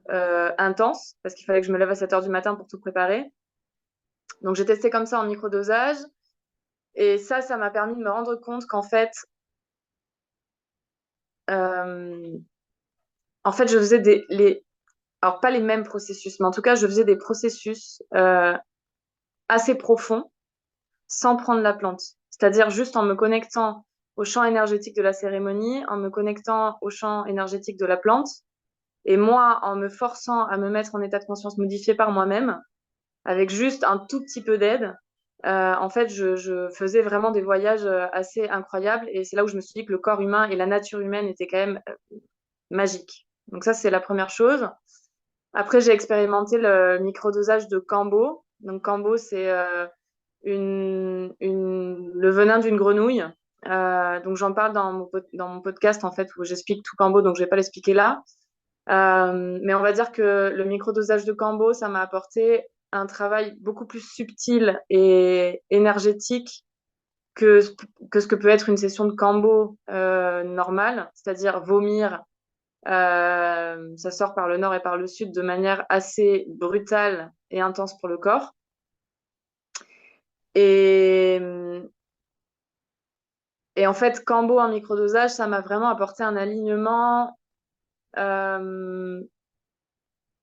intenses parce qu'il fallait que je me lève à 7 heures du matin pour tout préparer. Donc j'ai testé comme ça en microdosage. Et ça m'a permis de me rendre compte qu'en fait, euh, je faisais alors pas les mêmes processus, mais en tout cas, je faisais des processus assez profonds sans prendre la plante. C'est-à-dire juste en me connectant au champ énergétique de la cérémonie, en me connectant au champ énergétique de la plante, et moi, en me forçant à me mettre en état de conscience modifié par moi-même, avec juste un tout petit peu d'aide. En fait, je faisais vraiment des voyages assez incroyables et c'est là où je me suis dit que le corps humain et la nature humaine étaient quand même magiques. Donc ça, c'est la première chose. Après, j'ai expérimenté le microdosage de Kambo. Donc Kambo, c'est le venin d'une grenouille. Donc j'en parle dans mon podcast en fait où j'explique tout Kambo, donc je vais pas l'expliquer là. Mais on va dire que le microdosage de Kambo, ça m'a apporté un travail beaucoup plus subtil et énergétique que, que ce que peut être une session de Kambo normale, c'est-à-dire vomir. Ça sort par le nord et par le sud de manière assez brutale et intense pour le corps. Et, et en fait, Kambo en microdosage, ça m'a vraiment apporté un alignement. euh,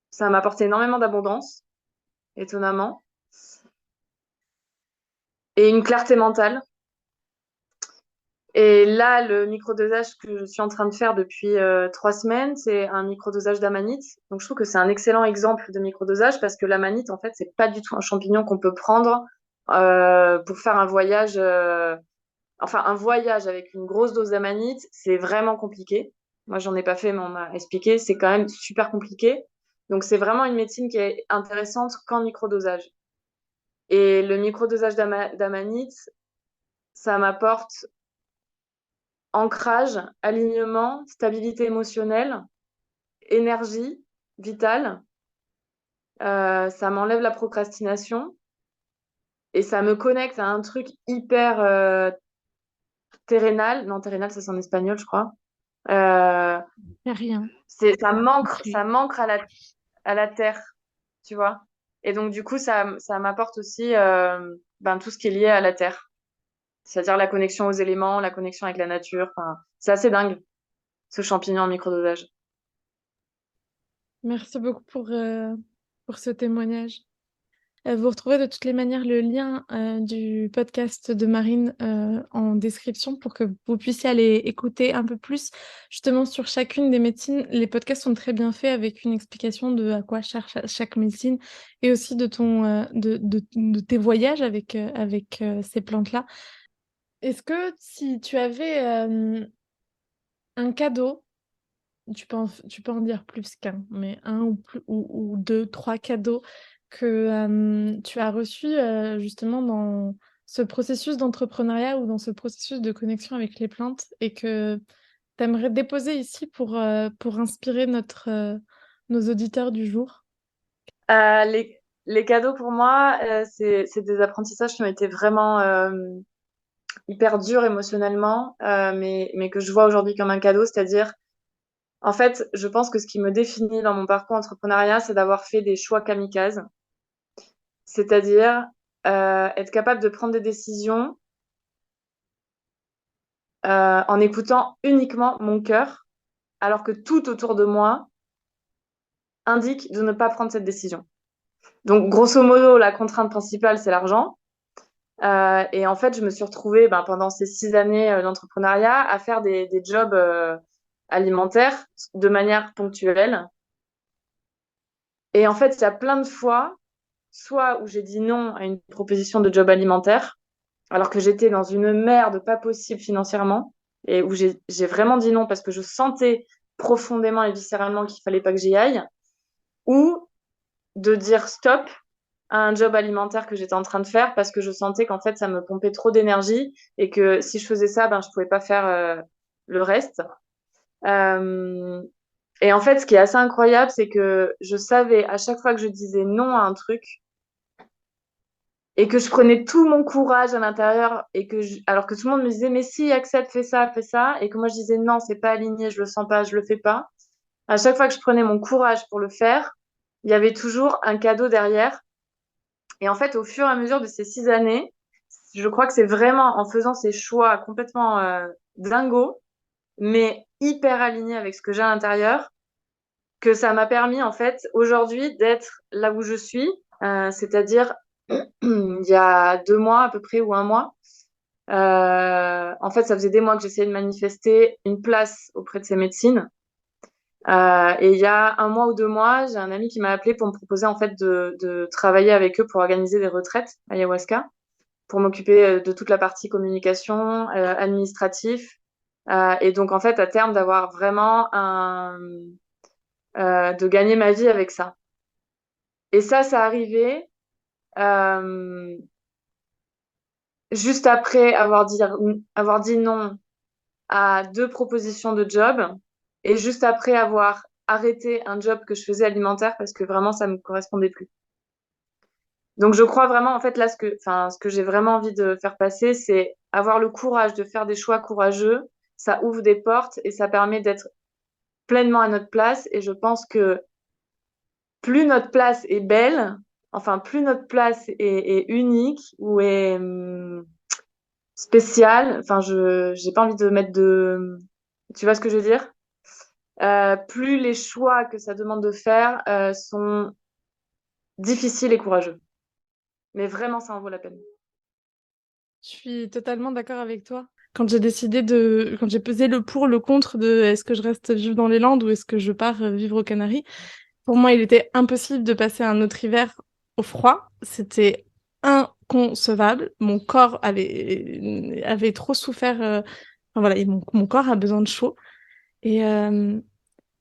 Ça m'a apporté énormément d'abondance, étonnamment, et une clarté mentale. Et là, le microdosage que je suis en train de faire depuis 3 semaines, c'est un microdosage d'amanite. Donc, je trouve que c'est un excellent exemple de microdosage parce que l'amanite, en fait, c'est pas du tout un champignon qu'on peut prendre pour faire un voyage. Enfin, un voyage avec une grosse dose d'amanite, c'est vraiment compliqué. Moi, j'en ai pas fait, mais on m'a expliqué. C'est quand même super compliqué. Donc, c'est vraiment une médecine qui est intéressante qu'en microdosage. Et le microdosage d'amanite, ça m'apporte ancrage, alignement, stabilité émotionnelle, énergie vitale. Ça m'enlève la procrastination et ça me connecte à un truc hyper terrénal. Non, terrénal, ça c'est en espagnol, je crois. Euh, Y a rien. ça manque à la terre, tu vois. Et donc, du coup, ça m'apporte aussi ben, tout ce qui est lié à la terre. C'est-à-dire la connexion aux éléments, la connexion avec la nature. Enfin, c'est assez dingue, ce champignon en microdosage. Merci beaucoup pour ce témoignage. Vous retrouvez de toutes les manières le lien du podcast de Marine en description pour que vous puissiez aller écouter un peu plus justement sur chacune des médecines. Les podcasts sont très bien faits avec une explication de à quoi cherche chaque médecine et aussi de tes voyages avec ces plantes-là. Est-ce que si tu avais un cadeau, tu peux en dire plus qu'un, mais un ou deux, trois cadeaux que tu as reçus justement ce processus d'entrepreneuriat ou dans ce processus de connexion avec les plantes et que tu aimerais déposer ici pour inspirer nos auditeurs du jour? Les cadeaux pour moi, c'est des apprentissages qui ont été vraiment hyper durs émotionnellement, mais que je vois aujourd'hui comme un cadeau. C'est-à-dire, en fait, je pense que ce qui me définit dans mon parcours entrepreneuriat, c'est d'avoir fait des choix kamikazes. C'est-à-dire être capable de prendre des décisions en écoutant uniquement mon cœur, alors que tout autour de moi indique de ne pas prendre cette décision. Donc, grosso modo, la contrainte principale, c'est l'argent. Et en fait, je me suis retrouvée pendant ces 6 années d'entrepreneuriat à faire des jobs alimentaires de manière ponctuelle. Et en fait, il y a plein de fois, soit où j'ai dit non à une proposition de job alimentaire, alors que j'étais dans une merde pas possible financièrement, et où j'ai vraiment dit non parce que je sentais profondément et viscéralement qu'il fallait pas que j'y aille, ou de dire stop à un job alimentaire que j'étais en train de faire parce que je sentais qu'en fait ça me pompait trop d'énergie et que si je faisais ça, je pouvais pas faire le reste. Euh, et en fait, ce qui est assez incroyable, c'est que je savais à chaque fois que je disais non à un truc et que je prenais tout mon courage à l'intérieur et alors que tout le monde me disait mais si, accepte, fais ça, et que moi je disais non, c'est pas aligné, je le sens pas, je le fais pas. À chaque fois que je prenais mon courage pour le faire, il y avait toujours un cadeau derrière. Et en fait, au fur et à mesure de ces 6 années, je crois que c'est vraiment en faisant ces choix complètement dingos, mais hyper alignés avec ce que j'ai à l'intérieur, que ça m'a permis en fait aujourd'hui d'être là où je suis, c'est-à-dire il y a 2 mois à peu près ou un mois. En fait, ça faisait des mois que j'essayais de manifester une place auprès de ces médecines. Et il y a un mois ou 2 mois, j'ai un ami qui m'a appelé pour me proposer en fait de travailler avec eux pour organiser des retraites ayahuasca, pour m'occuper de toute la partie communication, administratif. Et donc, en fait, à terme, d'avoir vraiment de gagner ma vie avec ça. Et ça arrivé euh, juste après avoir dit non à 2 propositions de job et juste après avoir arrêté un job que je faisais alimentaire parce que vraiment, ça me correspondait plus. Donc, je crois vraiment, en fait, là, ce que j'ai vraiment envie de faire passer, c'est avoir le courage de faire des choix courageux. Ça ouvre des portes et ça permet d'être pleinement à notre place. Et je pense que plus notre place est belle, enfin, plus notre place est unique ou est spéciale, enfin, j'ai pas envie de mettre de... Tu vois ce que je veux dire? Plus les choix que ça demande de faire sont difficiles et courageux. Mais vraiment, ça en vaut la peine. Je suis totalement d'accord avec toi. Quand j'ai pesé le pour, le contre de est-ce que je reste vivre dans les Landes ou est-ce que je pars vivre aux Canaries, pour moi, il était impossible de passer un autre hiver au froid. C'était inconcevable. Mon corps avait trop souffert. Enfin, voilà, et mon corps a besoin de chaud. Et, euh,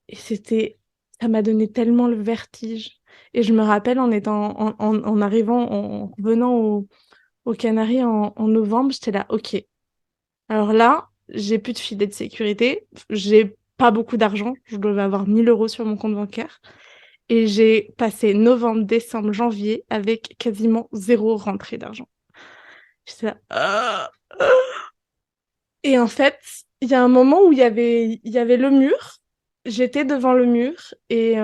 et ça m'a donné tellement le vertige. Et je me rappelle en arrivant, en revenant aux Canaries en novembre, j'étais là, ok. Alors là, j'ai plus de filet de sécurité. J'ai pas beaucoup d'argent. Je devais avoir 1 000 € sur mon compte bancaire. Et j'ai passé novembre, décembre, janvier avec quasiment zéro rentrée d'argent. J'étais là, ah. Et en fait, il y a un moment où il y avait le mur. J'étais devant le mur et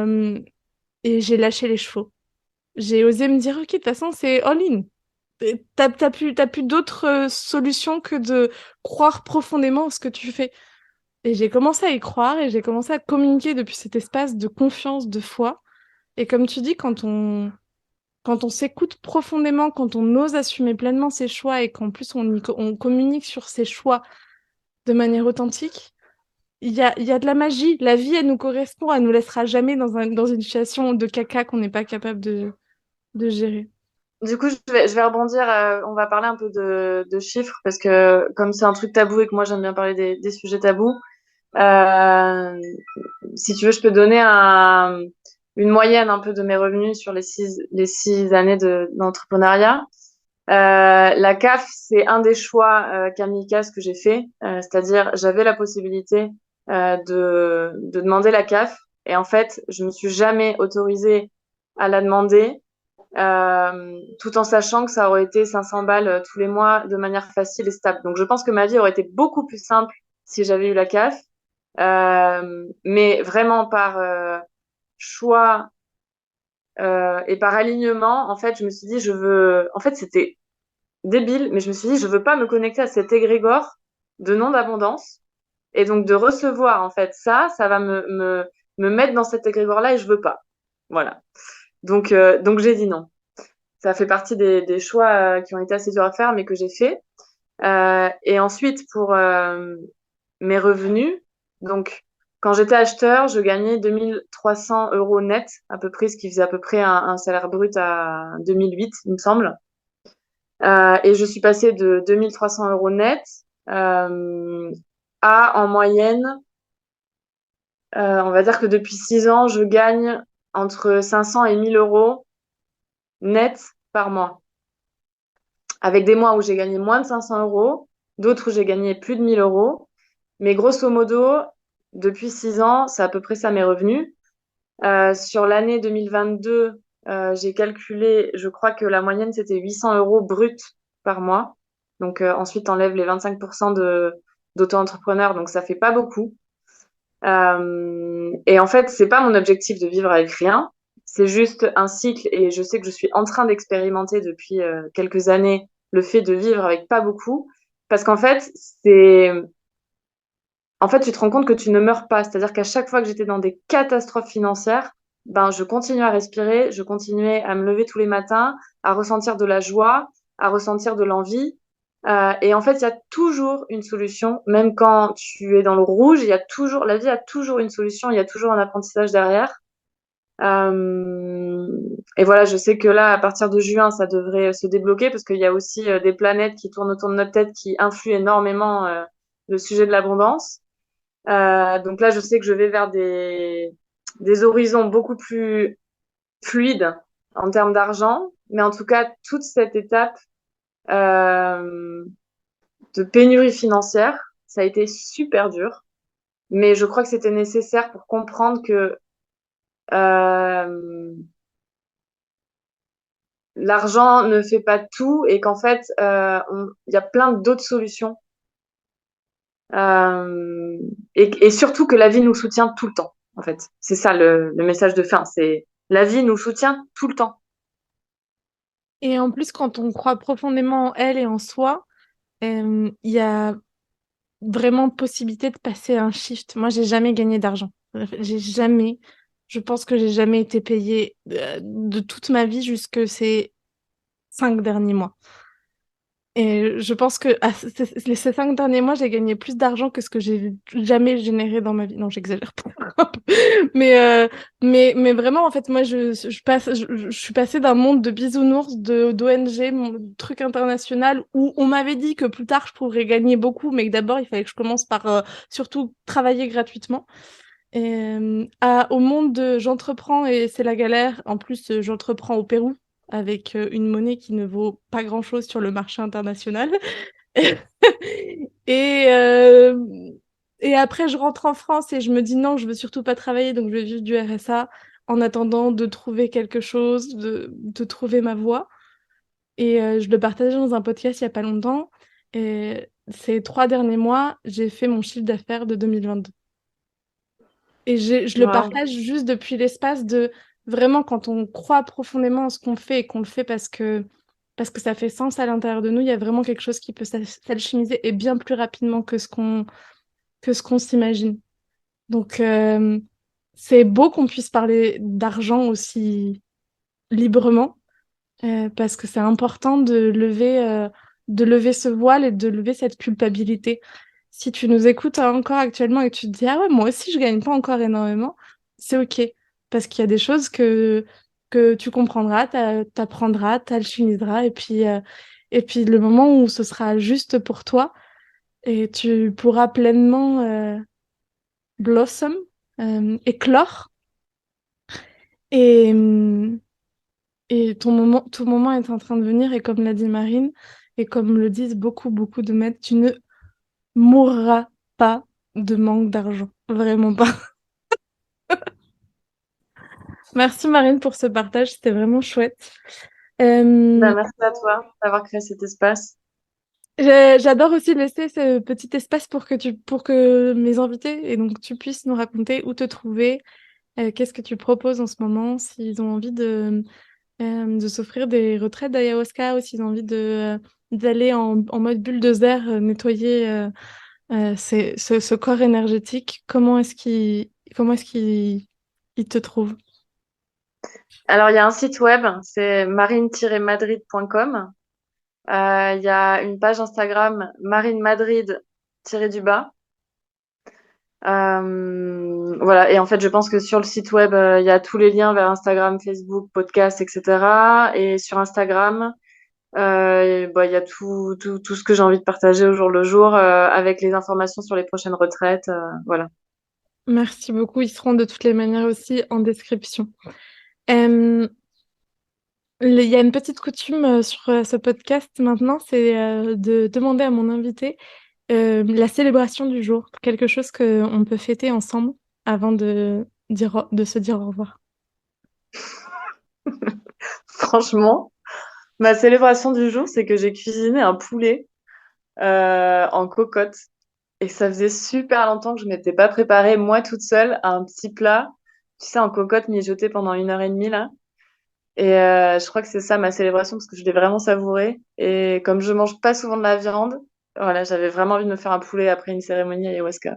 j'ai lâché les chevaux. J'ai osé me dire, ok, de toute façon, c'est all-in. T'as plus d'autre solution que de croire profondément en ce que tu fais. Et j'ai commencé à y croire et j'ai commencé à communiquer depuis cet espace de confiance, de foi. Et comme tu dis, quand on s'écoute profondément, quand on ose assumer pleinement ses choix et qu'en plus on communique sur ses choix de manière authentique, il y a de la magie. La vie, elle nous correspond, elle nous laissera jamais dans une situation de caca qu'on n'est pas capable de gérer. Du coup, je vais rebondir. On va parler un peu de chiffres parce que comme c'est un truc tabou et que moi j'aime bien parler des sujets tabous, euh, si tu veux, je peux donner une moyenne un peu de mes revenus sur les 6 années d'entrepreneuriat. La CAF, c'est un des choix kamikazes que j'ai fait. C'est-à-dire, j'avais la possibilité de demander la CAF. Et en fait, je me suis jamais autorisée à la demander, tout en sachant que ça aurait été 500 balles tous les mois de manière facile et stable. Donc, je pense que ma vie aurait été beaucoup plus simple si j'avais eu la CAF. Mais vraiment par choix et par alignement, en fait, je me suis dit, je veux. En fait, c'était débile, mais je me suis dit, je veux pas me connecter à cet égrégore de non-abondance. Et donc, de recevoir, en fait, ça va me mettre dans cet égrégore-là et je veux pas. Voilà. Donc j'ai dit non. Ça fait partie des choix qui ont été assez durs à faire, mais que j'ai fait. Et ensuite, pour mes revenus, donc, quand j'étais acheteur, je gagnais 2 300 € net, à peu près, ce qui faisait à peu près un salaire brut à 2008, il me semble. Et je suis passée de 2 300 € net euh, à, en moyenne, on va dire que depuis 6 ans, je gagne entre 500 et 1 000 € net par mois. Avec des mois où j'ai gagné moins de 500 €, d'autres où j'ai gagné plus de 1 000 €. Mais grosso modo, depuis 6 ans, c'est à peu près ça mes revenus. Sur l'année 2022, j'ai calculé, je crois que la moyenne, c'était 800 € brut par mois. Donc ensuite, enlève les 25% d'auto-entrepreneur, donc ça fait pas beaucoup. Et en fait, c'est pas mon objectif de vivre avec rien. C'est juste un cycle et je sais que je suis en train d'expérimenter depuis quelques années le fait de vivre avec pas beaucoup. Parce qu'en fait, tu te rends compte que tu ne meurs pas. C'est-à-dire qu'à chaque fois que j'étais dans des catastrophes financières, ben, je continuais à respirer, je continuais à me lever tous les matins, à ressentir de la joie, à ressentir de l'envie. Et en fait, il y a toujours une solution, même quand tu es dans le rouge, la vie a toujours une solution, il y a toujours un apprentissage derrière. Euh, et voilà, je sais que là, à partir de juin, ça devrait se débloquer parce qu'il y a aussi des planètes qui tournent autour de notre tête qui influent énormément le sujet de l'abondance. Donc là, je sais que je vais vers des horizons beaucoup plus fluides en termes d'argent. Mais en tout cas, toute cette étape euh, de pénurie financière, ça a été super dur. Mais je crois que c'était nécessaire pour comprendre que euh, l'argent ne fait pas tout et qu'en fait, il y a plein d'autres solutions. Euh, et surtout que la vie nous soutient tout le temps, en fait. C'est ça le message de fin. C'est la vie nous soutient tout le temps. Et en plus, quand on croit profondément en elle et en soi, il y a vraiment possibilité de passer un shift. Moi, j'ai jamais gagné d'argent. J'ai jamais, je pense que j'ai jamais été payée de toute ma vie jusque ces 5 derniers mois. Et je pense que ces 5 derniers mois, j'ai gagné plus d'argent que ce que j'ai jamais généré dans ma vie. Non, j'exagère pas. Mais, mais vraiment, en fait, moi, je suis passée d'un monde de bisounours, d'ONG, mon truc international, où on m'avait dit que plus tard, je pourrais gagner beaucoup, mais que d'abord, il fallait que je commence par surtout travailler gratuitement. Au monde de j'entreprends et c'est la galère. En plus, j'entreprends au Pérou avec une monnaie qui ne vaut pas grand-chose sur le marché international. Et, euh, et après, je rentre en France et je me dis non, je veux surtout pas travailler, donc je vais vivre du RSA en attendant de trouver quelque chose, de trouver ma voie. Et je le partageais dans un podcast il y a pas longtemps. Et ces 3 derniers mois, j'ai fait mon chiffre d'affaires de 2022. Et je le Wow. partage juste depuis l'espace de vraiment quand on croit profondément en ce qu'on fait et qu'on le fait parce que ça fait sens à l'intérieur de nous, il y a vraiment quelque chose qui peut s'alchimiser et bien plus rapidement que ce qu'on s'imagine. Donc c'est beau qu'on puisse parler d'argent aussi librement parce que c'est important de lever ce voile et de lever cette culpabilité. Si tu nous écoutes encore actuellement et que tu te dis, ah ouais, moi aussi je gagne pas encore énormément, c'est ok. Parce qu'il y a des choses que tu comprendras, t'apprendras, t'alchimiseras, et puis le moment où ce sera juste pour toi, et tu pourras pleinement blossom, éclore. Et, Et ton moment est en train de venir, et comme l'a dit Marine, et comme le disent beaucoup, beaucoup de maîtres, tu ne mourras pas de manque d'argent. Vraiment pas. Merci Marine pour ce partage, c'était vraiment chouette. Bah, Euh, merci à toi d'avoir créé cet espace. J'adore aussi laisser ce petit espace pour que mes invités, et donc tu puisses nous raconter où te trouver, qu'est-ce que tu proposes en ce moment, s'ils ont envie de s'offrir des retraites d'ayahuasca ou s'ils ont envie d'aller en mode bulldozer, nettoyer ce corps énergétique. Comment est-ce qu'ils te trouvent? Alors, il y a un site web, c'est marine-madrid.com. Il y a une page Instagram, Marine Madrid-du-bas. Voilà. Et en fait, je pense que sur le site web, il y a tous les liens vers Instagram, Facebook, podcast, etc. Et sur Instagram, il y a tout ce que j'ai envie de partager au jour le jour, avec les informations sur les prochaines retraites. Voilà. Merci beaucoup. Ils seront de toutes les manières aussi en description. Euh, il y a une petite coutume sur ce podcast maintenant, c'est de demander à mon invité la célébration du jour, quelque chose qu'on peut fêter ensemble avant de se dire au revoir. Franchement, ma célébration du jour, c'est que j'ai cuisiné un poulet en cocotte. Et ça faisait super longtemps que je m'étais pas préparée, moi toute seule, à un petit plat, tu sais, en cocotte mijotée pendant 1 heure et demie, là. Et je crois que c'est ça ma célébration, parce que je l'ai vraiment savouré. Et comme je mange pas souvent de la viande, voilà, j'avais vraiment envie de me faire un poulet après une cérémonie ayahuasca.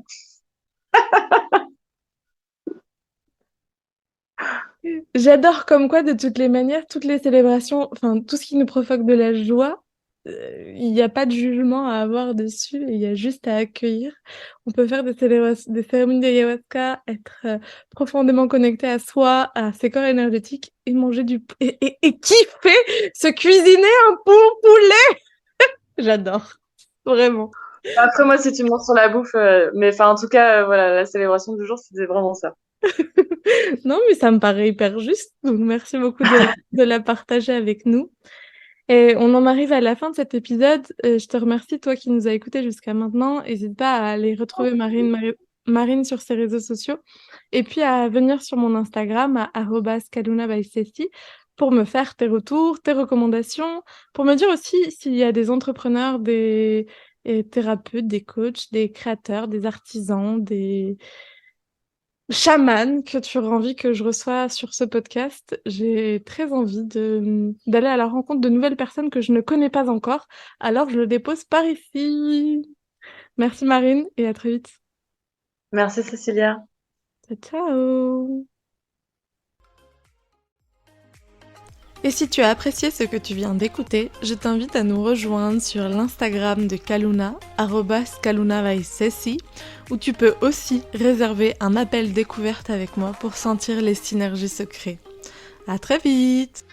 J'adore comme quoi, de toutes les manières, toutes les célébrations, enfin, tout ce qui nous provoque de la joie, il n'y a pas de jugement à avoir dessus, il y a juste à accueillir. On peut faire des cérémonies d'ayahuasca, être profondément connecté à soi, à ses corps énergétiques et manger et kiffer se cuisiner un bon poulet. J'adore, vraiment. Après, moi, si tu me montres sur la bouffe, mais enfin, en tout cas, voilà, la célébration du jour, c'était vraiment ça. Non, mais ça me paraît hyper juste, donc merci beaucoup de la partager avec nous. Et on en arrive à la fin de cet épisode. Je te remercie, toi qui nous as écoutés jusqu'à maintenant. N'hésite pas à aller retrouver Marine sur ses réseaux sociaux et puis à venir sur mon Instagram à @kaluna by Ceci pour me faire tes retours, tes recommandations, pour me dire aussi s'il y a des entrepreneurs, des thérapeutes, des coachs, des créateurs, des artisans, des chaman que tu aurais envie que je reçois sur ce podcast. J'ai très envie d'aller à la rencontre de nouvelles personnes que je ne connais pas encore. Alors je le dépose par ici. Merci Marine et à très vite. Merci, Cécilia. Ciao, ciao. Et si tu as apprécié ce que tu viens d'écouter, je t'invite à nous rejoindre sur l'Instagram de Kaluna, @KalunaVaiSessi, où tu peux aussi réserver un appel découverte avec moi pour sentir les synergies secrets. À très vite!